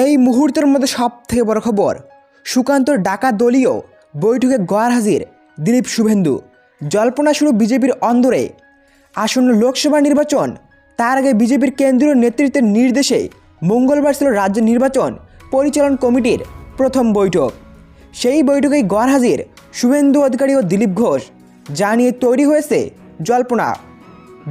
এই মুহূর্তের মধ্যে সবথেকে বড় খবর, সুকান্তর ডাকা দলীয় বৈঠকে গয়রহাজির দিলীপ শুভেন্দু। জল্পনা শুরু বিজেপির অন্দরে। আসন্ন লোকসভা নির্বাচন, তার আগে বিজেপির কেন্দ্রীয় নেতৃত্বের নির্দেশে মঙ্গলবার ছিল রাজ্য নির্বাচন পরিচালন কমিটির প্রথম বৈঠক। সেই বৈঠকেই গয়রহাজির শুভেন্দু অধিকারী ও দিলীপ ঘোষ। যা নিয়ে তৈরি হয়েছে জল্পনা।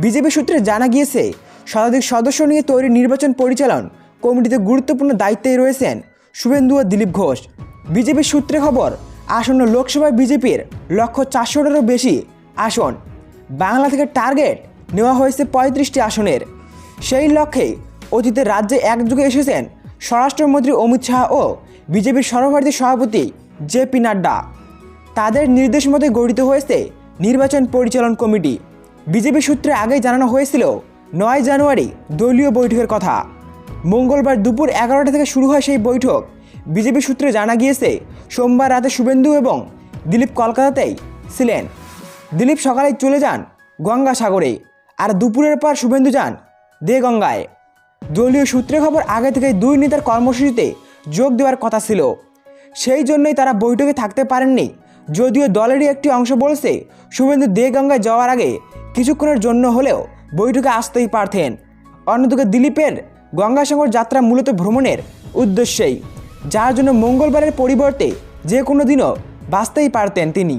বিজেপি সূত্রে জানা গিয়েছে, শতাধিক সদস্য নিয়ে তৈরি নির্বাচন পরিচালন কমিটিতে গুরুত্বপূর্ণ দায়িত্বে রয়েছেন শুভেন্দু ও দিলীপ ঘোষ। বিজেপির সূত্রে খবর, আসন্ন লোকসভায় বিজেপির লক্ষ্য 400টারও বেশি আসন। বাংলা থেকে টার্গেট নেওয়া হয়েছে 35টি আসনের। সেই লক্ষ্যে অতীতে রাজ্যে একযোগে এসেছেন স্বরাষ্ট্রমন্ত্রী অমিত শাহ ও বিজেপির সর্বভারতীয় সভাপতি জেপি নাড্ডা। তাদের নির্দেশ মতে গঠিত হয়েছে নির্বাচন পরিচালন কমিটি। বিজেপি সূত্রে আগেই জানানো হয়েছিল 9 জানুয়ারি দলীয় বৈঠকের কথা। মঙ্গলবার দুপুর 11টা থেকে শুরু হয় সেই বৈঠক। বিজেপি সূত্রে জানা গিয়েছে, সোমবার রাতে শুভেন্দু এবং দিলীপ কলকাতাতেই ছিলেন। দিলীপ সকালে চলে যান গঙ্গাসাগরে, আর দুপুরের পর শুভেন্দু যান দেগঙ্গায়। দলীয় সূত্রে খবর, আগে থেকেই দুই নেতার কর্মসূচিতে যোগ দেওয়ার কথা ছিল। সেই জন্যই তারা বৈঠকে থাকতে পারেননি। যদিও দলেরই একটি অংশ বলছে, শুভেন্দু দেগঙ্গায় যাওয়ার আগে কিছুক্ষণের জন্য হলেও বৈঠকে আসতেই পারতেন। অন্যদিকে দিলীপের গঙ্গাসাগর যাত্রা মূলত ভ্রমণের উদ্দেশ্যেই, যার জন্য মঙ্গলবারের পরিবর্তে যে কোনো দিনও বাঁচতেই পারতেন তিনি।